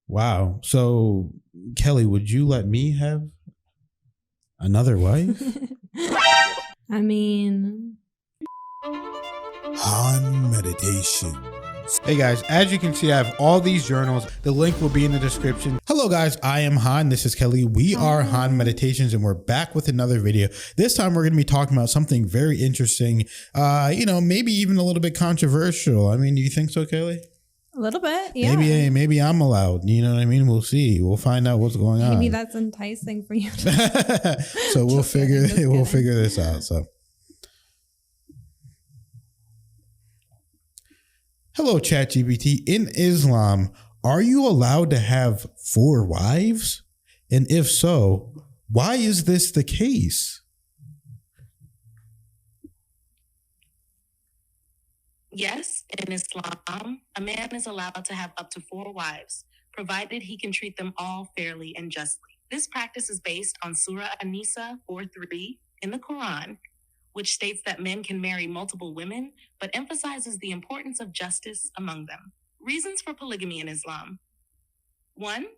Wow. So, Kelly, would you let me have another wife? I mean, Han Meditations. Hey guys, as you can see, I have all these journals. The link will be in the description. Hello guys, I am Han. This is Kelly. We are Han Meditations and we're back with another video. This time we're going to be talking about something very interesting, maybe even a little bit controversial. I mean, do you think so, Kelly? a little bit, yeah. Maybe I'm allowed. You know what I mean? We'll see. We'll find out what's going on. Maybe that's enticing for you. So we'll figure this out. So, hello, ChatGPT. In Islam, are you allowed to have 4 wives? And if so, why is this the case? Yes, in Islam, a man is allowed to have up to 4 wives, provided he can treat them all fairly and justly. This practice is based on Surah An-Nisa 4:3 in the Quran, which states that men can marry multiple women, but emphasizes the importance of justice among them. Reasons for polygamy in Islam. 1.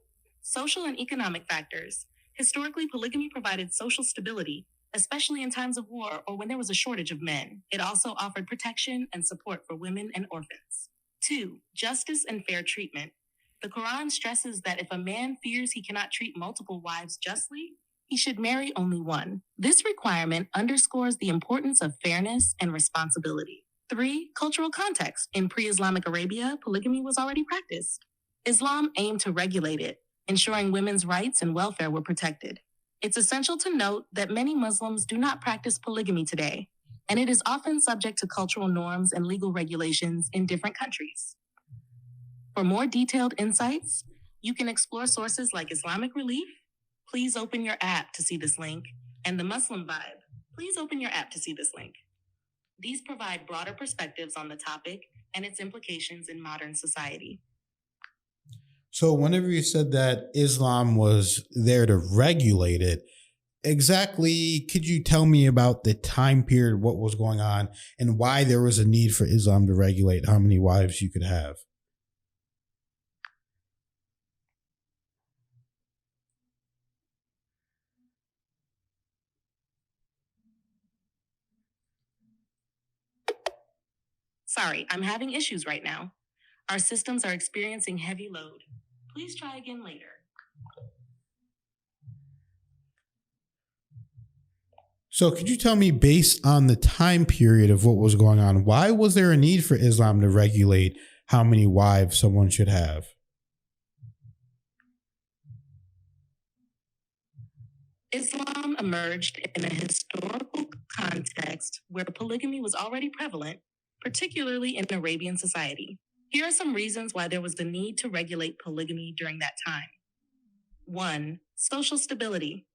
Social and economic factors. Historically, polygamy provided social stability, especially in times of war or when there was a shortage of men. It also offered protection and support for women and orphans. 2. Justice and fair treatment. The Quran stresses that if a man fears he cannot treat multiple wives justly, he should marry only one. This requirement underscores the importance of fairness and responsibility. 3. Cultural context. In pre-Islamic Arabia, polygamy was already practiced. Islam aimed to regulate it, ensuring women's rights and welfare were protected. It's essential to note that many Muslims do not practice polygamy today, and it is often subject to cultural norms and legal regulations in different countries. For more detailed insights, you can explore sources like Islamic Relief. Please open your app to see this link, and the Muslim Vibe. Please open your app to see this link. These provide broader perspectives on the topic and its implications in modern society. So whenever you said that Islam was there to regulate it, exactly, could you tell me about the time period, what was going on, and why there was a need for Islam to regulate how many wives you could have? Sorry, I'm having issues right now. Our systems are experiencing heavy load. Please try again later. So could you tell me, based on the time period of what was going on, why was there a need for Islam to regulate how many wives someone should have? Islam emerged in a historical context where polygamy was already prevalent, particularly in Arabian society. Here are some reasons why there was the need to regulate polygamy during that time. 1. Social stability.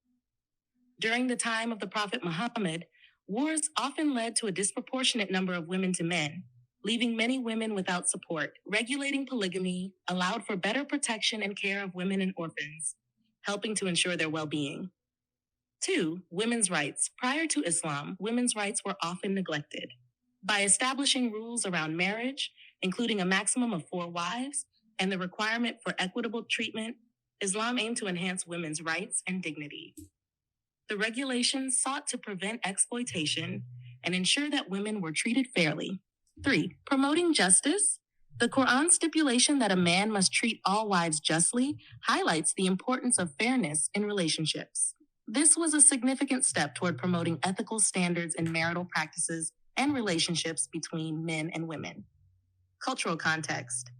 During the time of the Prophet Muhammad, wars often led to a disproportionate number of women to men, leaving many women without support. Regulating polygamy allowed for better protection and care of women and orphans, helping to ensure their well-being. 2. Women's rights. Prior to Islam, women's rights were often neglected. By establishing rules around marriage, including a maximum of 4 wives and the requirement for equitable treatment, Islam aimed to enhance women's rights and dignity. The regulations sought to prevent exploitation and ensure that women were treated fairly. 3. Promoting justice. The Quran's stipulation that a man must treat all wives justly highlights the importance of fairness in relationships. This was a significant step toward promoting ethical standards in marital practices and relationships between men and women. Cultural context.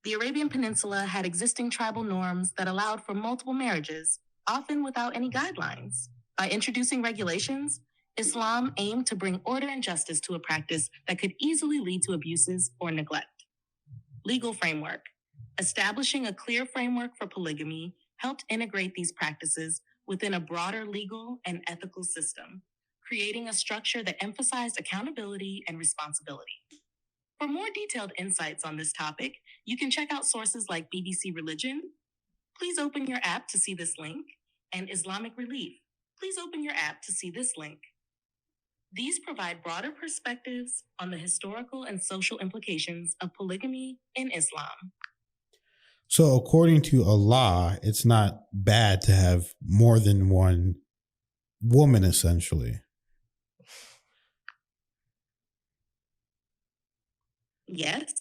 The Arabian Peninsula had existing tribal norms that allowed for multiple marriages, often without any guidelines. By introducing regulations, Islam aimed to bring order and justice to a practice that could easily lead to abuses or neglect. Legal framework. Establishing a clear framework for polygamy helped integrate these practices within a broader legal and ethical system, creating a structure that emphasized accountability and responsibility. For more detailed insights on this topic, you can check out sources like BBC Religion. Please open your app to see this link, and Islamic Relief. Please open your app to see this link. These provide broader perspectives on the historical and social implications of polygamy in Islam. So according to Allah, it's not bad to have more than one woman, essentially. Yes.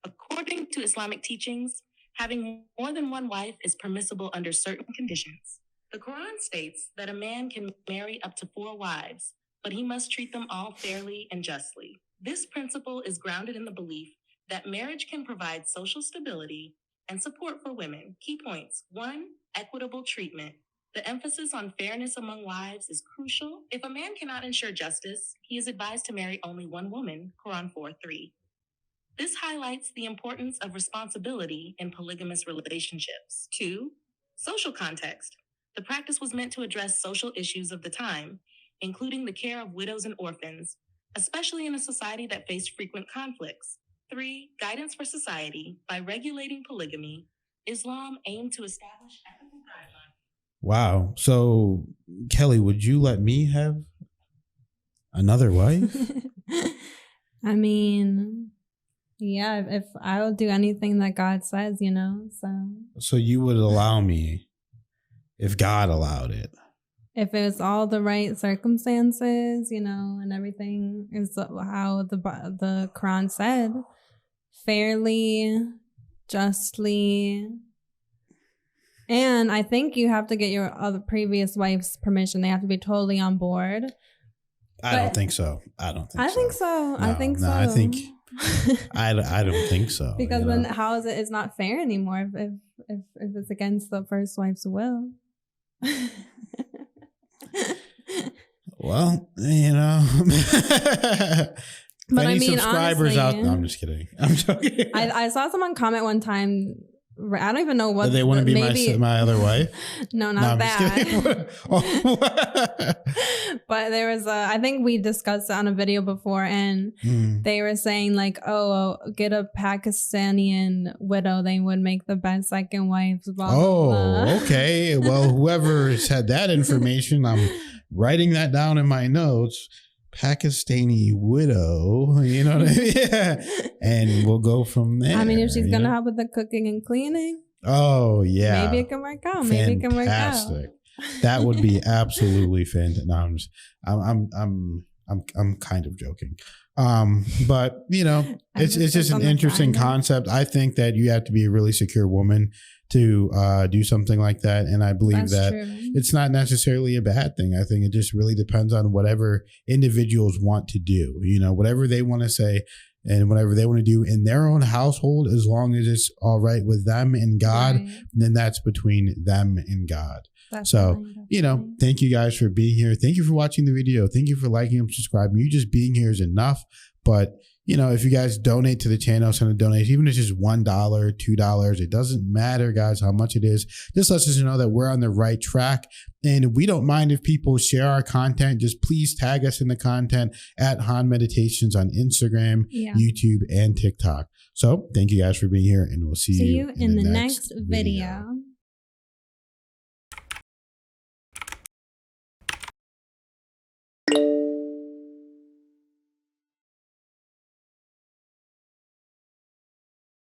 According to Islamic teachings, having more than one wife is permissible under certain conditions. The Quran states that a man can marry up to 4 wives, but he must treat them all fairly and justly. This principle is grounded in the belief that marriage can provide social stability and support for women. Key points. 1. Equitable treatment. The emphasis on fairness among wives is crucial. If a man cannot ensure justice, he is advised to marry only one woman, Quran 4:3. This highlights the importance of responsibility in polygamous relationships. 2. Social context. The practice was meant to address social issues of the time, including the care of widows and orphans, especially in a society that faced frequent conflicts. 3. Guidance for society. By regulating polygamy, Islam aimed to establish ethical guidelines. Wow. So, Kelly, would you let me have another wife? I mean, yeah, if I will do anything that God says, So you would allow me if God allowed it? If it was all the right circumstances, and everything is how the Quran said, fairly, justly. And I think you have to get your other previous wife's permission. They have to be totally on board. I don't think so. I think so. I think so. I think I don't think so. Because then how is it? It's not fair anymore if it's against the first wife's will. Well, but any I mean, subscribers honestly, out. No, I'm just kidding. I'm joking. I saw someone comment one time. I don't even know what. Do they want to be my other wife? No, not that. Oh. But there was I think we discussed it on a video before, and they were saying like, oh, get a Pakistani widow. They would make the best second wife. Blah, blah, blah. Okay. Well, whoever had that information, I'm writing that down in my notes. Pakistani widow, you know what I mean? Yeah. And we'll go from there. I mean, if she's gonna help with the cooking and cleaning, oh yeah, maybe it can work out. Fantastic. Maybe it can work out. That would be absolutely fantastic. No, I'm kind of joking. But it's just an interesting concept. I think that you have to be a really secure woman to do something like that, and I believe that it's not necessarily a bad thing. I think it just really depends on whatever individuals want to do. Whatever they want to say and whatever they want to do in their own household, as long as it's all right with them and God, then that's between them and God. That's thank you guys for being here. Thank you for watching the video. Thank you for liking and subscribing. You just being here is enough. But if you guys donate to the channel, send a donation, even if it's just $1, $2, it doesn't matter, guys, how much it is. Just lets us know that we're on the right track. And we don't mind if people share our content. Just please tag us in the content at Han Meditations on Instagram, YouTube, and TikTok. So thank you guys for being here, and we'll see you in the next video.